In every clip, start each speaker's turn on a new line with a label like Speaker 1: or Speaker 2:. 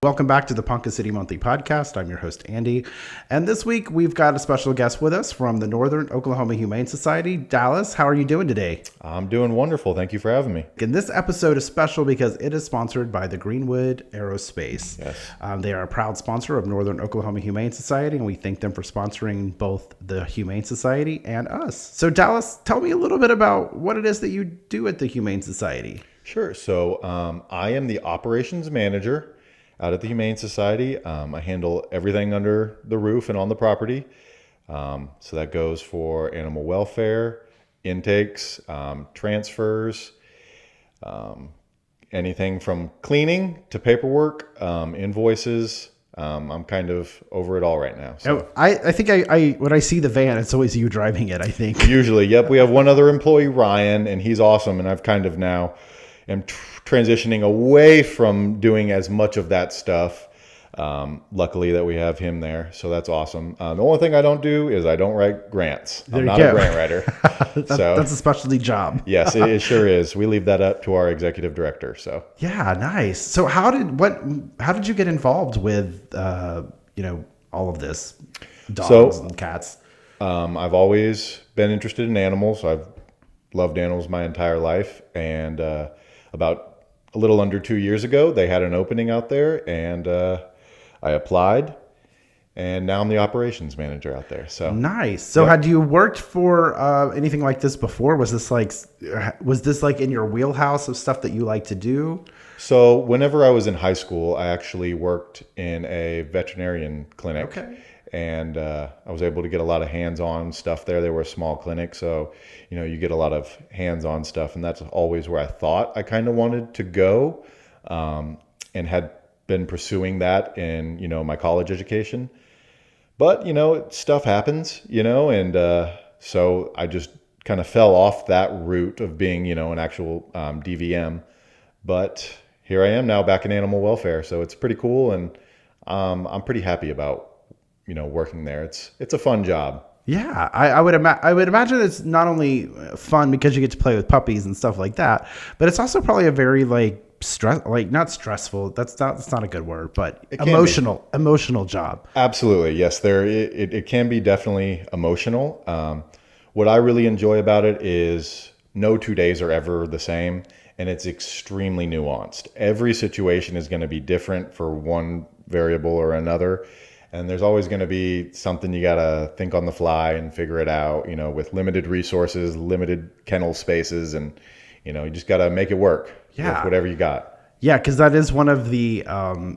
Speaker 1: Welcome back to the Ponca City Monthly Podcast. I'm your host, Andy. And this week, we've got a special guest with us from the Northern Oklahoma Humane Society. Dallas, how are you doing today?
Speaker 2: I'm doing wonderful. Thank you for having me.
Speaker 1: And this episode is special because it is sponsored by the Greenwood Aerospace.
Speaker 2: Yes.
Speaker 1: They are a proud sponsor of Northern Oklahoma Humane Society, and we thank them for sponsoring both the Humane Society and us. So, Dallas, tell me a little bit about what it is that you do at the Humane Society.
Speaker 2: Sure. So I am the operations manager out at the Humane Society. I handle everything under the roof and on the property. So that goes for animal welfare, intakes, transfers, anything from cleaning to paperwork, invoices. I'm kind of over it all right now. So.
Speaker 1: I think I when I see the van, it's always you driving it, I think.
Speaker 2: Usually, yep. We have one other employee, Ryan, and he's awesome. And I've kind of now am transitioning away from doing as much of that stuff. Luckily that we have him there. So that's awesome. The only thing I don't do is I don't write grants. I'm not a grant writer.
Speaker 1: That's a specialty job.
Speaker 2: Yes, it sure is. We leave that up to our executive director. So
Speaker 1: yeah, nice. So how did you get involved with all of this, dogs and cats?
Speaker 2: I've always been interested in animals. I've loved animals my entire life, and about a little under 2 years ago, they had an opening out there, and I applied, and now I'm the operations manager out there. So
Speaker 1: nice. So had you worked for anything like this before? Was this like in your wheelhouse of stuff that you like to do?
Speaker 2: So whenever I was in high school, I actually worked in a veterinarian clinic.
Speaker 1: Okay.
Speaker 2: And I was able to get a lot of hands-on stuff there. They were a small clinic, so you get a lot of hands-on stuff, and that's always where I thought I kind of wanted to go, and had been pursuing that in my college education. But stuff happens, and so I just kind of fell off that route of being an actual DVM. But here I am now back in animal welfare, so it's pretty cool, and I'm pretty happy about working there. It's a fun job.
Speaker 1: Yeah, I would imagine it's not only fun because you get to play with puppies and stuff like that, but it's also probably a very not stressful. That's not a good word, but emotional job.
Speaker 2: Absolutely, yes. It can be definitely emotional. What I really enjoy about it is no 2 days are ever the same, and it's extremely nuanced. Every situation is going to be different for one variable or another. And there's always going to be something you got to think on the fly and figure it out, with limited resources, limited kennel spaces, and, you just got to make it work with whatever you got.
Speaker 1: Yeah, because that is one of the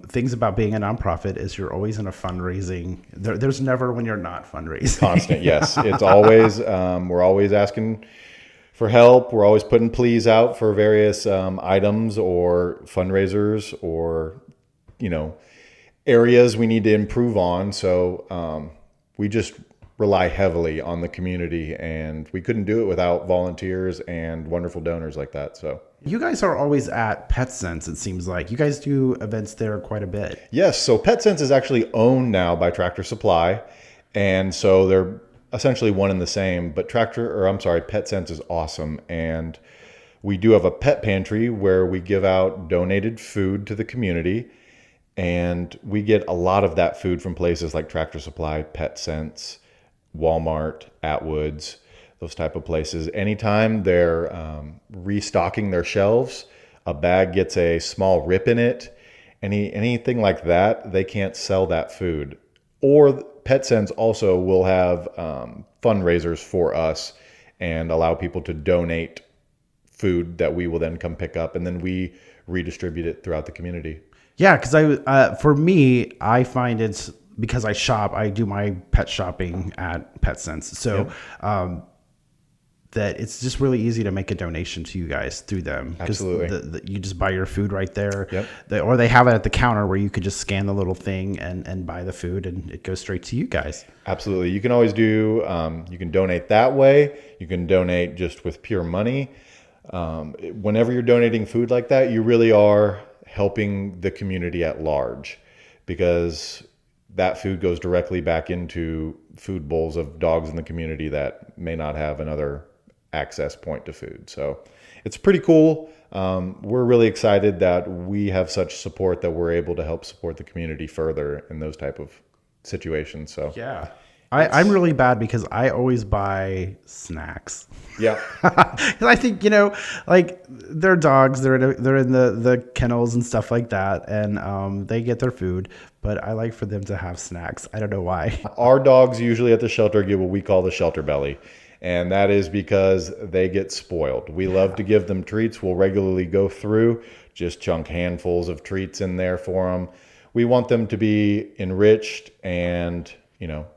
Speaker 1: things about being a nonprofit is you're always in a fundraising. There's never when you're not fundraising.
Speaker 2: Constant, yes. It's always, we're always asking for help. We're always putting pleas out for various items or fundraisers or, areas we need to improve on. So we just rely heavily on the community, and we couldn't do it without volunteers and wonderful donors like that. So
Speaker 1: you guys are always at PetSense, it seems like. You guys do events there quite a bit.
Speaker 2: Yes. So PetSense is actually owned now by Tractor Supply. And so they're essentially one and the same, but PetSense is awesome. And we do have a pet pantry where we give out donated food to the community. And we get a lot of that food from places like Tractor Supply, PetSense, Walmart, Atwoods, those type of places. Anytime they're restocking their shelves, a bag gets a small rip in it, anything like that, they can't sell that food. Or PetSense also will have fundraisers for us and allow people to donate food that we will then come pick up, and then we redistribute it throughout the community.
Speaker 1: Yeah, because for me, I find it's because I shop. I do my pet shopping at PetSense, so that it's just really easy to make a donation to you guys through them.
Speaker 2: Absolutely,
Speaker 1: you just buy your food right there.
Speaker 2: Yep.
Speaker 1: Or they have it at the counter where you could just scan the little thing and buy the food, and it goes straight to you guys.
Speaker 2: Absolutely, you can always do. You can donate that way. You can donate just with pure money. Whenever you're donating food like that, you really are helping the community at large, because that food goes directly back into food bowls of dogs in the community that may not have another access point to food. So it's pretty cool. We're really excited that we have such support that we're able to help support the community further in those type of situations. So
Speaker 1: yeah. I'm really bad because I always buy snacks.
Speaker 2: yeah.
Speaker 1: I think, like they're dogs, they're in the kennels and stuff like that. And they get their food, but I like for them to have snacks. I don't know why.
Speaker 2: Our dogs usually at the shelter get what we call the shelter belly. And that is because they get spoiled. We love to give them treats. We'll regularly go through, just chunk handfuls of treats in there for them. We want them to be enriched and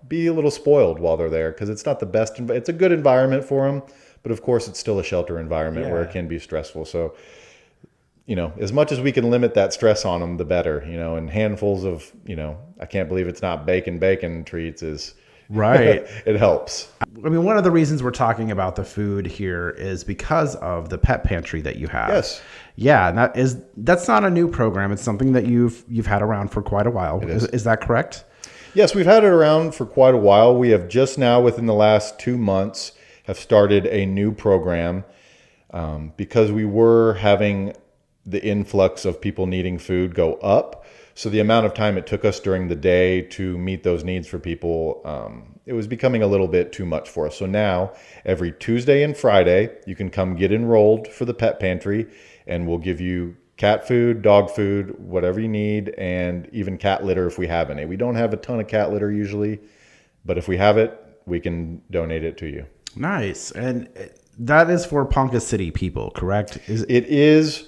Speaker 2: be a little spoiled while they're there, because it's not the best. It's a good environment for them, but of course it's still a shelter environment where it can be stressful. So, as much as we can limit that stress on them, the better, and handfuls of, I can't believe it's not bacon treats is
Speaker 1: right.
Speaker 2: It helps.
Speaker 1: I mean, one of the reasons we're talking about the food here is because of the pet pantry that you have.
Speaker 2: Yes.
Speaker 1: Yeah. And that's not a new program. It's something that you've had around for quite a while. Is that correct?
Speaker 2: Yes, we've had it around for quite a while. We have just now, within the last 2 months, have started a new program because we were having the influx of people needing food go up. So the amount of time it took us during the day to meet those needs for people, it was becoming a little bit too much for us. So now, every Tuesday and Friday, you can come get enrolled for the pet pantry, and we'll give you cat food, dog food, whatever you need, and even cat litter if we have any. We don't have a ton of cat litter usually, but if we have it, we can donate it to you.
Speaker 1: Nice. And that is for Ponca City people, correct?
Speaker 2: It is.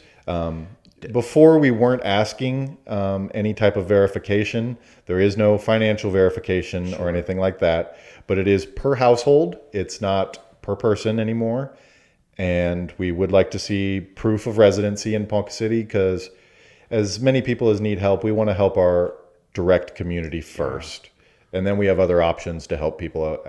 Speaker 2: Before, we weren't asking any type of verification. There is no financial verification or anything like that, but it is per household. It's not per person anymore. And we would like to see proof of residency in Ponca City, because as many people as need help, we want to help our direct community first. And then we have other options to help people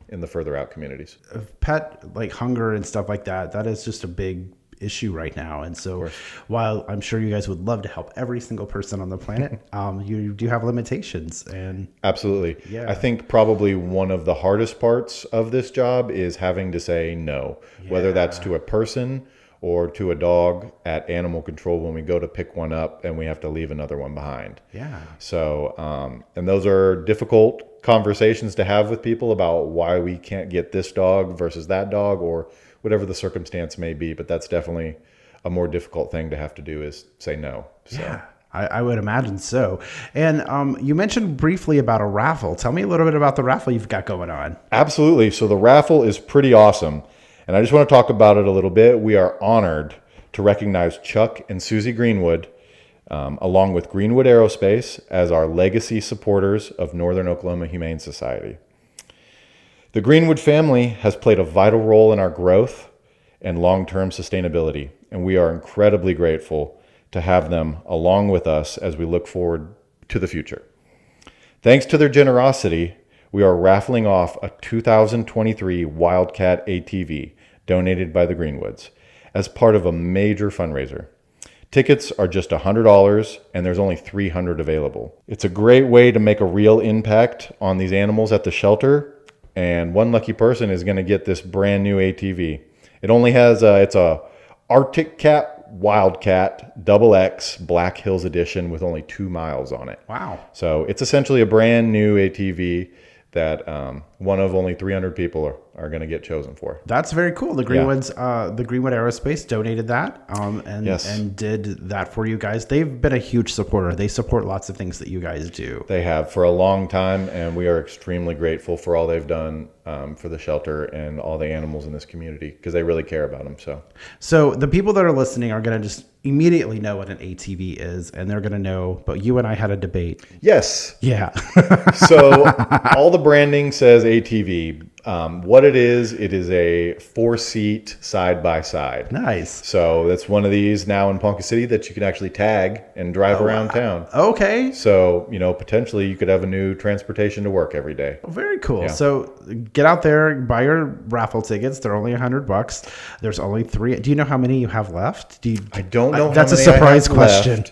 Speaker 2: in the further out communities.
Speaker 1: Pet like hunger and stuff like that is just a big issue right now. And so while I'm sure you guys would love to help every single person on the planet, you do have limitations. And
Speaker 2: absolutely.
Speaker 1: Yeah.
Speaker 2: I think probably one of the hardest parts of this job is having to say no, whether that's to a person or to a dog at animal control when we go to pick one up and we have to leave another one behind.
Speaker 1: Yeah.
Speaker 2: So, and those are difficult conversations to have with people about why we can't get this dog versus that dog, or whatever the circumstance may be. But that's definitely a more difficult thing to have to do, is say no. So.
Speaker 1: Yeah, I would imagine so. And you mentioned briefly about a raffle. Tell me a little bit about the raffle you've got going on.
Speaker 2: Absolutely. So the raffle is pretty awesome. And I just want to talk about it a little bit. We are honored to recognize Chuck and Susie Greenwood, along with Greenwood Aerospace, as our legacy supporters of Northern Oklahoma Humane Society. The Greenwood family has played a vital role in our growth and long-term sustainability, and we are incredibly grateful to have them along with us as we look forward to the future. Thanks to their generosity, we are raffling off a 2023 Wildcat ATV donated by the Greenwoods as part of a major fundraiser. Tickets are just $100, and there's only 300 available. It's a great way to make a real impact on these animals at the shelter, and one lucky person is going to get this brand new ATV. It only has it's a Arctic Cat Wildcat XX Black Hills Edition with only 2 miles on it.
Speaker 1: Wow.
Speaker 2: So it's essentially a brand new ATV that one of only 300 people are going to get chosen for.
Speaker 1: That's very cool. The Greenwoods, the Greenwood Aerospace donated that and did that for you guys. They've been a huge supporter. They support lots of things that you guys do.
Speaker 2: They have for a long time, and we are extremely grateful for all they've done for the shelter and all the animals in this community, because they really care about them.
Speaker 1: So the people that are listening are going to just immediately know what an ATV is, and they're going to know, but you and I had a debate.
Speaker 2: Yes.
Speaker 1: Yeah.
Speaker 2: So all the branding says ATV. What it is a 4-seat side-by-side.
Speaker 1: Nice.
Speaker 2: So that's one of these now in Ponca City that you can actually tag and drive around town.
Speaker 1: Okay.
Speaker 2: So, potentially you could have a new transportation to work every day.
Speaker 1: Very cool.
Speaker 2: Yeah.
Speaker 1: So get out there, buy your raffle tickets. They're only $100. There's only 3. Do you know how many you have left?
Speaker 2: I don't know.
Speaker 1: That's a surprise question.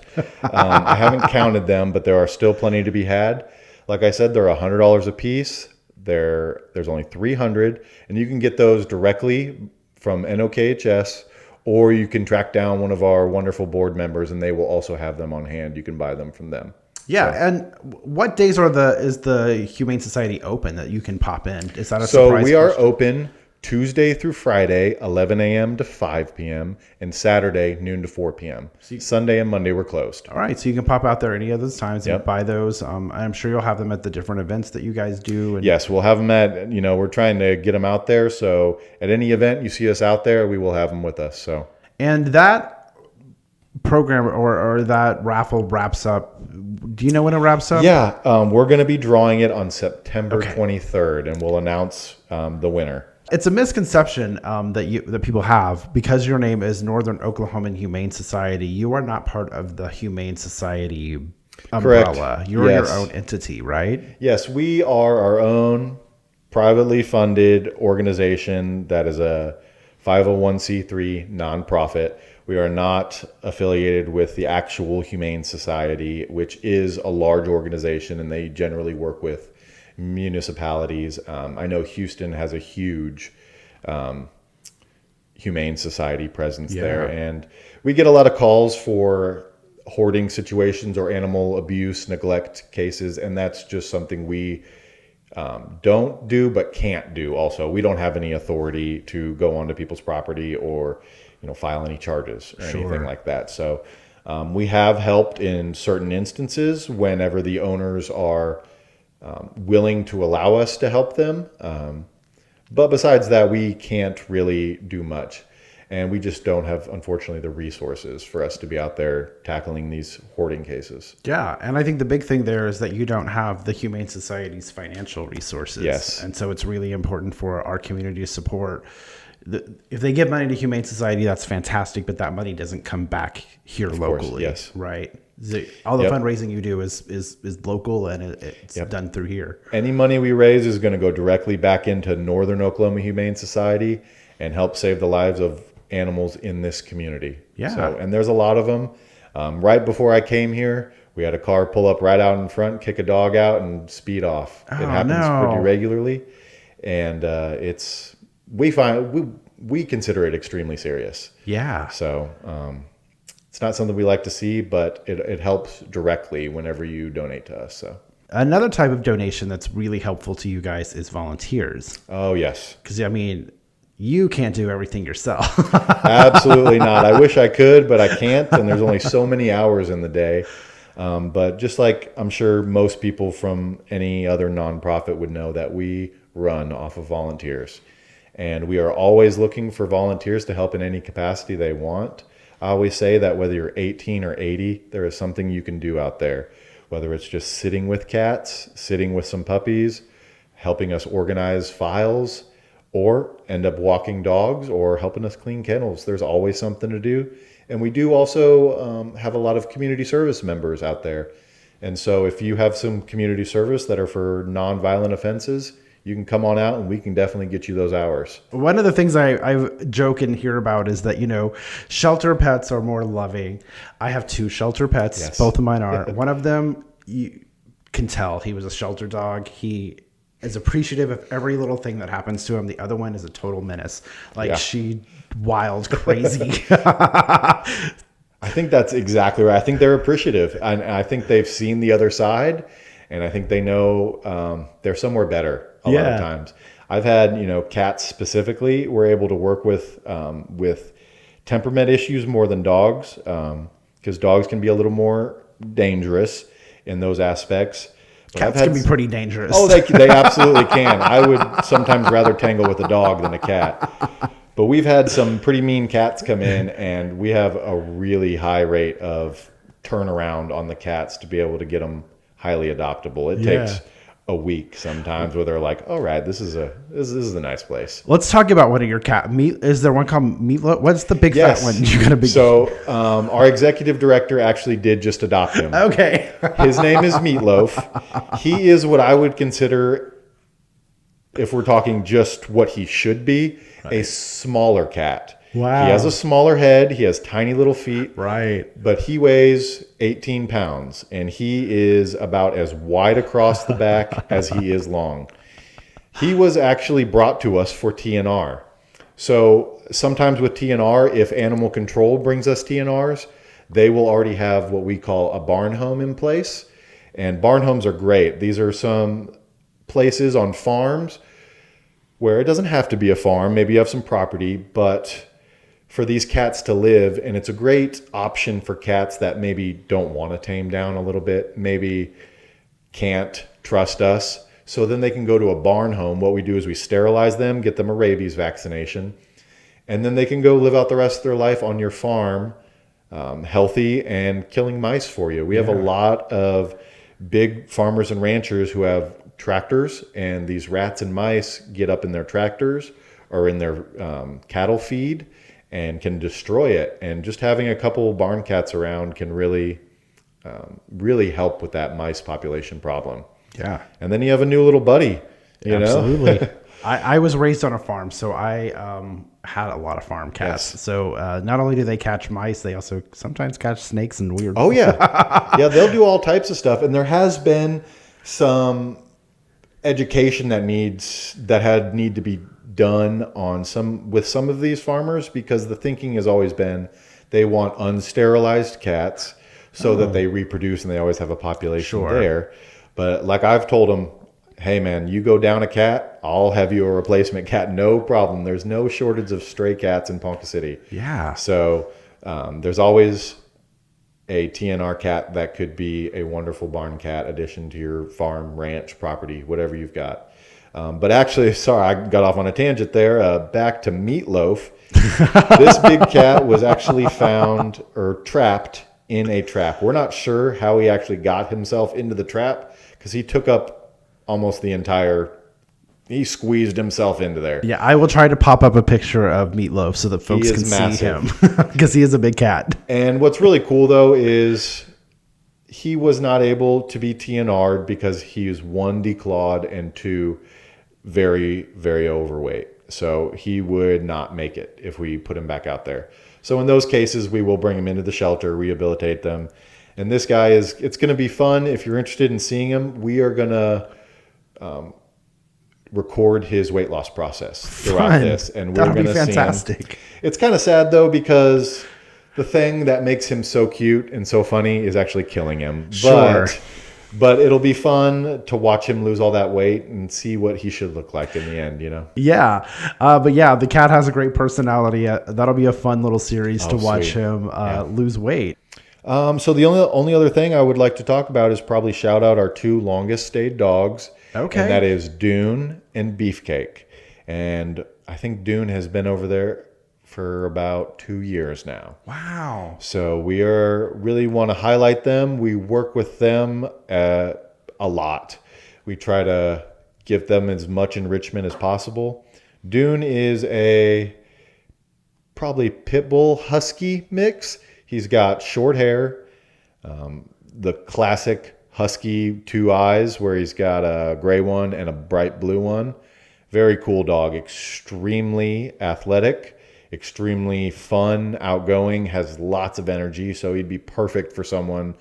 Speaker 2: I haven't counted them, but there are still plenty to be had. Like I said, they're $100 a piece. There's only 300, and you can get those directly from NOKHS, or you can track down one of our wonderful board members, and they will also have them on hand. You can buy them from them.
Speaker 1: Yeah, so. And what days is the Humane Society open that you can pop in? Is that a surprise?
Speaker 2: So we are open Tuesday through Friday, 11 a.m. to 5 p.m., and Saturday, noon to 4 p.m. Sunday and Monday, we're closed.
Speaker 1: All right, so you can pop out there any of those times and buy those. I'm sure you'll have them at the different events that you guys do.
Speaker 2: Yes, we'll have them at, we're trying to get them out there. So at any event you see us out there, we will have them with us. So.
Speaker 1: And that program or that raffle wraps up. Do you know when it wraps up?
Speaker 2: Yeah, we're going to be drawing it on September 23rd, and we'll announce the winner.
Speaker 1: It's a misconception that people have because your name is Northern Oklahoma Humane Society. You are not part of the Humane Society umbrella.
Speaker 2: Correct.
Speaker 1: You're your own entity, right?
Speaker 2: Yes, we are our own privately funded organization that is a 501c3 nonprofit. We are not affiliated with the actual Humane Society, which is a large organization, and they generally work with municipalities. I know Houston has a huge Humane Society presence there, and we get a lot of calls for hoarding situations or animal abuse, neglect cases, and that's just something we don't do but can't do. Also, we don't have any authority to go onto people's property or file any charges or anything like that. So we have helped in certain instances whenever the owners are willing to allow us to help them. But besides that, we can't really do much. And we just don't have, unfortunately, the resources for us to be out there tackling these hoarding cases.
Speaker 1: Yeah. And I think the big thing there is that you don't have the Humane Society's financial resources.
Speaker 2: Yes.
Speaker 1: And so it's really important for our community to support. If they give money to Humane Society, that's fantastic, but that money doesn't come back here locally.
Speaker 2: Yes.
Speaker 1: Right. All the fundraising you do is local, and it's done through here.
Speaker 2: Any money we raise is going to go directly back into Northern Oklahoma Humane Society and help save the lives of animals in this community.
Speaker 1: Yeah.
Speaker 2: So, and there's a lot of them. Right before I came here, we had a car pull up right out in front, kick a dog out, and speed off. It happens pretty regularly, and we consider it extremely serious.
Speaker 1: Yeah.
Speaker 2: So it's not something we like to see, but it helps directly whenever you donate to us. So
Speaker 1: another type of donation that's really helpful to you guys is volunteers.
Speaker 2: Oh, yes.
Speaker 1: Because, you can't do everything yourself.
Speaker 2: Absolutely not. I wish I could, but I can't. And there's only so many hours in the day. But just like I'm sure most people from any other nonprofit would know, that we run off of volunteers. And we are always looking for volunteers to help in any capacity they want. I always say that whether you're 18 or 80, there is something you can do out there. Whether it's just sitting with cats, sitting with some puppies, helping us organize files, or end up walking dogs, or helping us clean kennels. There's always something to do. And we do also have a lot of community service members out there. And so if you have some community service that are for nonviolent offenses, you can come on out and we can definitely get you those hours.
Speaker 1: One of the things I joke and hear about is that, shelter pets are more loving. I have 2 shelter pets. Yes. Both of mine are. One of them, you can tell he was a shelter dog. He is appreciative of every little thing that happens to him. The other one is a total menace. She wild, crazy.
Speaker 2: I think that's exactly right. I think they're appreciative. And I think they've seen the other side. And I think they know they're somewhere better a lot of times. I've had, cats specifically, we're able to work with temperament issues more than dogs, because dogs can be a little more dangerous in those aspects. But
Speaker 1: cats can be pretty dangerous.
Speaker 2: Oh, they absolutely can. I would sometimes rather tangle with a dog than a cat. But we've had some pretty mean cats come in, and we have a really high rate of turnaround on the cats to be able to get them highly adoptable. It takes a week sometimes where they're like, all right, this is a nice place.
Speaker 1: Let's talk about one of your cat. Is there one called Meatloaf? What's the big fat one you got a big?
Speaker 2: So our executive director actually did just adopt him.
Speaker 1: Okay.
Speaker 2: His name is Meatloaf. He is what I would consider, if we're talking just what he should be, a smaller cat.
Speaker 1: Wow.
Speaker 2: He has a smaller head. He has tiny little feet.
Speaker 1: Right.
Speaker 2: But he weighs 18 pounds, and he is about as wide across the back as he is long. He was actually brought to us for TNR. So sometimes with TNR, if animal control brings us TNRs, they will already have what we call a barn home in place. And barn homes are great. These are some places on farms where it doesn't have to be a farm. Maybe you have some property, but for these cats to live, and it's a great option for cats that maybe don't want to tame down a little bit, maybe can't trust us. So then they can go to a barn home. What we do is we sterilize them, get them a rabies vaccination, and then they can go live out the rest of their life on your farm, healthy and killing mice for you. We have a lot of big farmers and ranchers who have tractors, and these rats and mice get up in their tractors or in their cattle feed and can destroy it. And just having a couple barn cats around can really help with that mice population problem.
Speaker 1: Yeah.
Speaker 2: And then you have a new little buddy, you
Speaker 1: Absolutely.
Speaker 2: know?
Speaker 1: I was raised on a farm, so I had a lot of farm cats.
Speaker 2: Yes.
Speaker 1: So not only do they catch mice, they also sometimes catch snakes and weird.
Speaker 2: Oh, yeah. Yeah, they'll do all types of stuff. And there has been some education that need to be done on with some of these farmers, because the thinking has always been they want unsterilized cats so that they reproduce and they always have a population there. But like I've told them, hey man, you go down a cat, I'll have you a replacement cat, no problem. There's no shortage of stray cats in Ponca City.
Speaker 1: Yeah.
Speaker 2: So there's always a TNR cat that could be a wonderful barn cat addition to your farm, ranch, property, whatever you've got. But actually, sorry, I got off on a tangent there. Back to Meatloaf. This big cat was actually found or trapped in a trap. We're not sure how he actually got himself into the trap, because he took up almost he squeezed himself into there.
Speaker 1: Yeah, I will try to pop up a picture of Meatloaf so that folks can see him, because he is a big cat.
Speaker 2: And what's really cool, though, is he was not able to be TNR'd because he is 1, declawed, and 2, very, very overweight. So he would not make it if we put him back out there. So in those cases, we will bring him into the shelter, rehabilitate them. And this guy it's going to be fun. If you're interested in seeing him, we are going to record his weight loss process throughout this. And we're going to see him. It's kind of sad, though, because the thing that makes him so cute and so funny is actually killing him.
Speaker 1: Sure.
Speaker 2: But it'll be fun to watch him lose all that weight and see what he should look like in the end, you know?
Speaker 1: Yeah. But yeah, the cat has a great personality. That'll be a fun little series to watch him lose weight.
Speaker 2: So the only other thing I would like to talk about is probably shout out our 2 longest stayed dogs.
Speaker 1: Okay.
Speaker 2: And that is Dune and Beefcake. And I think Dune has been over there for about 2 years now.
Speaker 1: Wow.
Speaker 2: So we really want to highlight them. We work with them a lot. We try to give them as much enrichment as possible. Dune is a probably pit bull husky mix. He's got short hair, the classic husky 2 eyes, where he's got a gray one and a bright blue one. Very cool dog, extremely athletic, extremely fun, outgoing, has lots of energy. So he'd be perfect for someone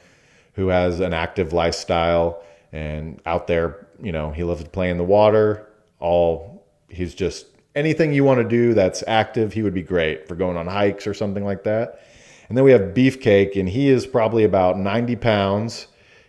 Speaker 2: who has an active lifestyle and out there, you know, he loves to play in the water. He's just anything you want to do that's active, he would be great for going on hikes or something like that. And then we have Beefcake, and he is probably about 90 pounds,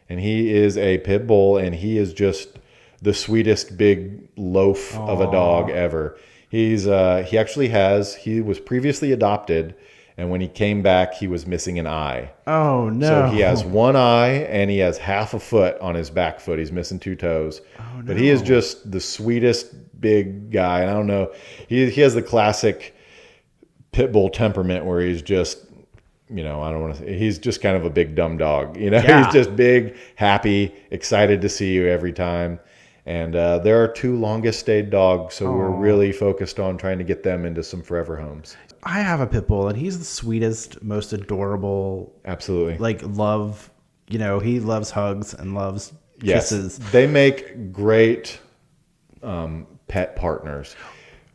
Speaker 2: and he is a pit bull, and he is just the sweetest big loaf of a dog ever. He was previously adopted, and when he came back, he was missing an eye.
Speaker 1: Oh, no.
Speaker 2: So he has 1 eye, and he has half a foot on his back foot. He's missing 2 toes. Oh, no. But he is just the sweetest big guy. And I don't know. He has the classic pit bull temperament where he's just, you know, I don't want to say, he's just kind of a big dumb dog. You know, He's just big, happy, excited to see you every time. And there are 2 longest stayed dogs, so we're really focused on trying to get them into some forever homes.
Speaker 1: I have a pit bull, and he's the sweetest, most adorable.
Speaker 2: Absolutely.
Speaker 1: Like, he loves hugs and loves kisses.
Speaker 2: Yes, they make great pet partners.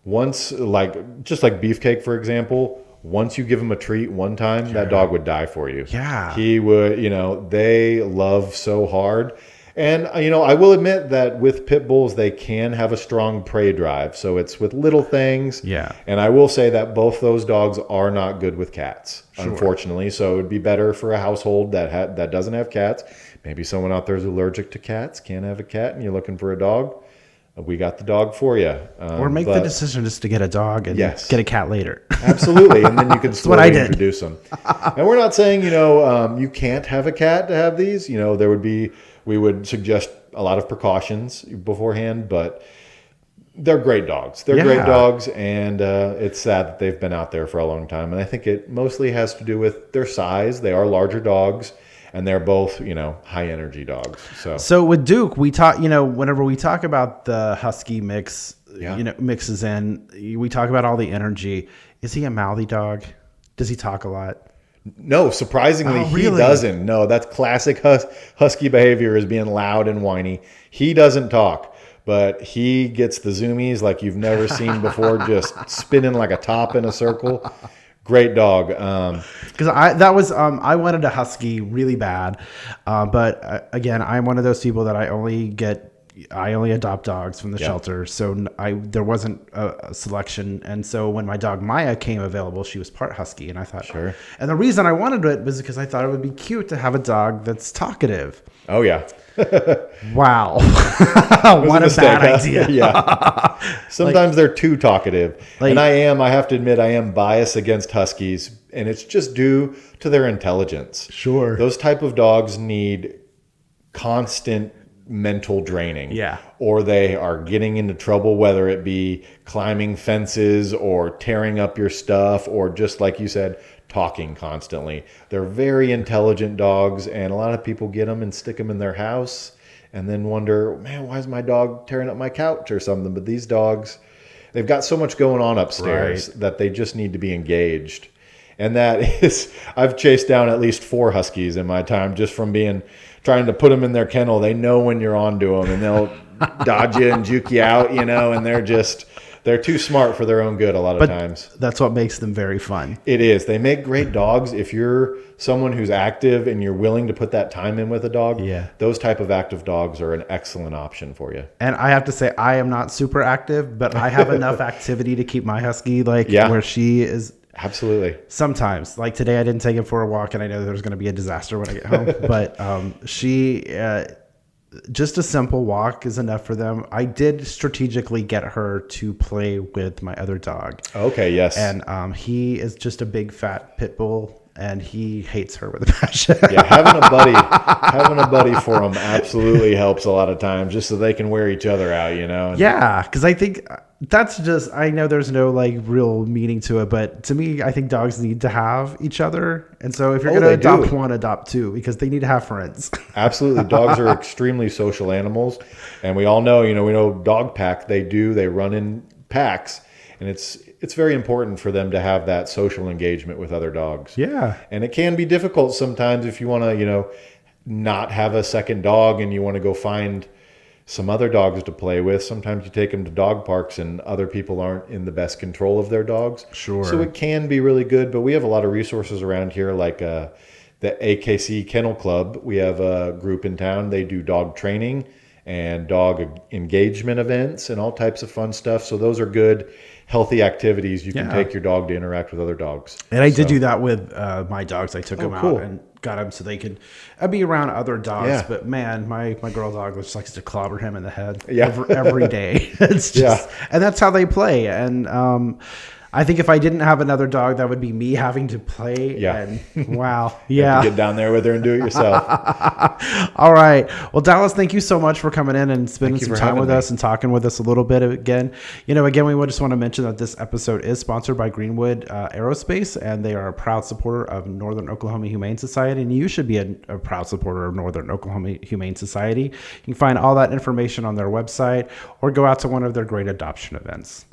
Speaker 2: Just like Beefcake, for example, once you give him a treat one time, that dog would die for you.
Speaker 1: Yeah.
Speaker 2: He would, they love so hard. And, I will admit that with pit bulls, they can have a strong prey drive. So it's with little things.
Speaker 1: Yeah.
Speaker 2: And I will say that both those dogs are not good with cats, unfortunately. So it would be better for a household that doesn't have cats. Maybe someone out there is allergic to cats, can't have a cat, and you're looking for a dog. We got the dog for you.
Speaker 1: Or make the decision just to get a dog and get a cat later.
Speaker 2: Absolutely. And then you can slowly introduce them. And we're not saying, you can't have a cat to have these. We would suggest a lot of precautions beforehand, but they're great dogs. They're great dogs, and it's sad that they've been out there for a long time. And I think it mostly has to do with their size. They are larger dogs, and they're both, high energy dogs.
Speaker 1: So with Duke, we talk, whenever we talk about the husky mix, mixes in, we talk about all the energy. Is he a mouthy dog? Does he talk a lot?
Speaker 2: No, surprisingly, he doesn't. No, that's classic husky behavior, is being loud and whiny. He doesn't talk, but he gets the zoomies like you've never seen before, just spinning like a top in a circle. Great dog.
Speaker 1: Because I wanted a husky really bad, but again, I'm one of those people that I only adopt dogs from the shelter, so there wasn't a selection. And so when my dog Maya came available, she was part husky, and I thought,
Speaker 2: sure.
Speaker 1: And the reason I wanted it was because I thought it would be cute to have a dog that's talkative.
Speaker 2: Oh yeah.
Speaker 1: Wow. What a bad idea.
Speaker 2: Yeah. Sometimes they're too talkative. And I have to admit, I am biased against huskies, and it's just due to their intelligence.
Speaker 1: Sure.
Speaker 2: Those type of dogs need constant mental draining.
Speaker 1: Yeah.
Speaker 2: Or they are getting into trouble, whether it be climbing fences or tearing up your stuff, or just like you said, talking constantly. They're very intelligent dogs, and a lot of people get them and stick them in their house and then wonder, man, why is my dog tearing up my couch or something? But these dogs, they've got so much going on upstairs that they just need to be engaged. And that is, I've chased down at least 4 huskies in my time just from trying to put them in their kennel. They know when you're onto them, and they'll dodge you and juke you out, and they're too smart for their own good a lot of times.
Speaker 1: That's what makes them very fun.
Speaker 2: It is. They make great dogs. If you're someone who's active and you're willing to put that time in with a dog, those type of active dogs are an excellent option for you.
Speaker 1: And I have to say, I am not super active, but I have enough activity to keep my husky where she is.
Speaker 2: Absolutely.
Speaker 1: Sometimes, like today, I didn't take him for a walk, and I know there's going to be a disaster when I get home. But she, just a simple walk is enough for them. I did strategically get her to play with my other dog.
Speaker 2: Okay. Yes.
Speaker 1: And he is just a big fat pit bull, and he hates her with a passion.
Speaker 2: Yeah, having a buddy for them absolutely helps a lot of times, just so they can wear each other out.
Speaker 1: Yeah, because I think. That's just, I know there's no real meaning to it, but to me, I think dogs need to have each other. And so if you're going to adopt one, adopt 2, because they need to have friends.
Speaker 2: Absolutely. Dogs are extremely social animals. And we all know, we know dog pack, they run in packs. And it's very important for them to have that social engagement with other dogs.
Speaker 1: Yeah.
Speaker 2: And it can be difficult sometimes if you want to, not have a second dog and you want to go find some other dogs to play with. Sometimes you take them to dog parks and other people aren't in the best control of their dogs.
Speaker 1: Sure.
Speaker 2: So it can be really good, but we have a lot of resources around here, like the AKC Kennel Club. We have a group in town. They do dog training and dog engagement events and all types of fun stuff. So those are good, healthy activities you can take your dog to interact with other dogs.
Speaker 1: And I did do that with my dogs. I took them out and got him so they could be around other dogs. Yeah. But man, my girl dog just likes to clobber him in the head every day. It's just, and that's how they play. And I think if I didn't have another dog, that would be me having to play. Yeah. And wow. Yeah.
Speaker 2: You have to get down there with her and do it yourself.
Speaker 1: All right. Well, Dallas, thank you so much for coming in and spending some time with us and talking with us a little bit again. Again, we just want to mention that this episode is sponsored by Greenwood Aerospace, and they are a proud supporter of Northern Oklahoma Humane Society, and you should be a proud supporter of Northern Oklahoma Humane Society. You can find all that information on their website or go out to one of their great adoption events.